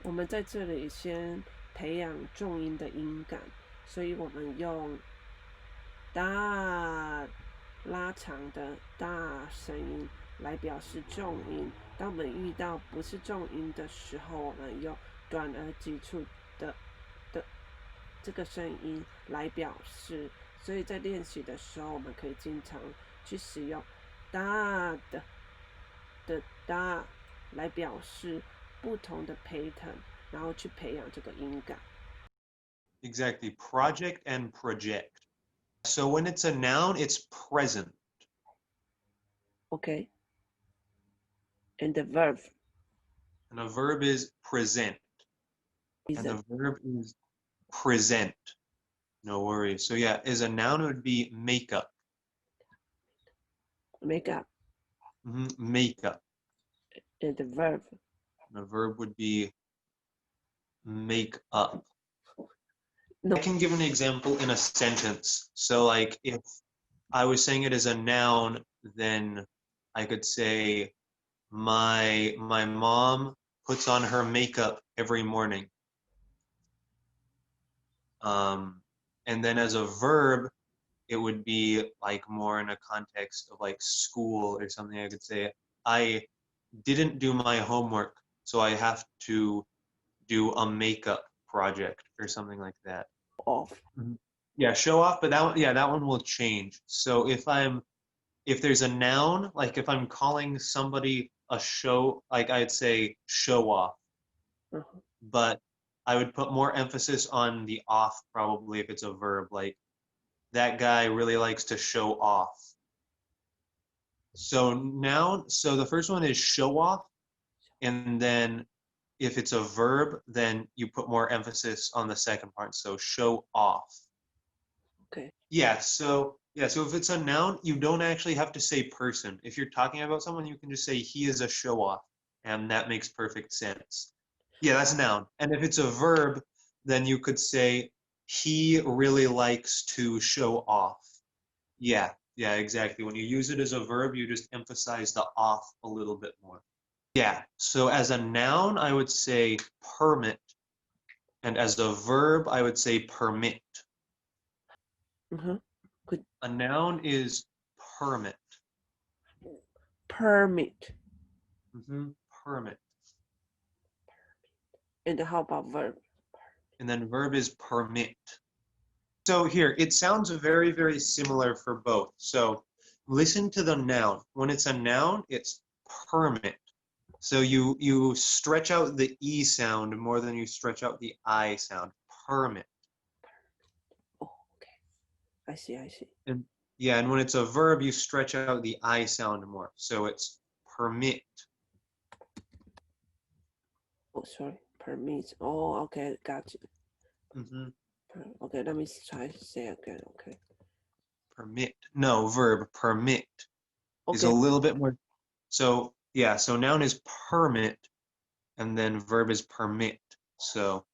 我们在这里先培养重音的音感，所以我们用大拉长的大声音来表示重音。当我们遇到不是重音的时候，我们用短而急促的这个声音来表示。所以在练习的时候，我们可以经常去使用大的大来表示不同的 pattern， 然后去培养这个音感。Exactly. Project and project. So when it's a noun, it's present. Okay. And the verb. And a verb is present. And the verb is present. No worries. So yeah, as a noun, it would be makeup. Makeup. Makeup. And the verb. The verb would be make up. No. I can give an example in a sentence. So like if I was saying it as a noun, then I could say my mom puts on her makeup every morning. And then as a verb, it would be like more in a context of like school or something. I could say, I didn't do my homework, so I have to do a makeup project or something like that. Off. Yeah, show off, but that one will change. So if there's a noun, like if I'm calling somebody a show, like I'd say show off. But I would put more emphasis on the off probably if it's a verb, like that guy really likes to show off. So noun, so the first one is show off, and then if it's a verb, then you put more emphasis on the second part, so show off. Okay. So if it's a noun, you don't actually have to say person. If you're talking about someone, you can just say he is a show off, and that makes perfect sense. Yeah, that's a noun. And if it's a verb, then you could say he really likes to show off. Yeah, exactly. When you use it as a verb, you just emphasize the off a little bit more. Yeah, so as a noun, I would say permit. And as a verb, I would say permit. Good. A noun is permit. Permit. Permit. And how about verb? And then verb is permit. So here, it sounds very, very similar for both. So listen to the noun. When it's a noun, it's permit. So you stretch out the E sound more than you stretch out the I sound. Permit. Oh, okay. I see. And yeah, and when it's a verb, you stretch out the I sound more. So it's permit. Oh, sorry. Permit. Oh, okay. Gotcha. Okay, let me try to say again. Okay. Permit. No, verb. Permit. Okay. Is a little bit more. So yeah, so noun is permit, and then verb is permit. So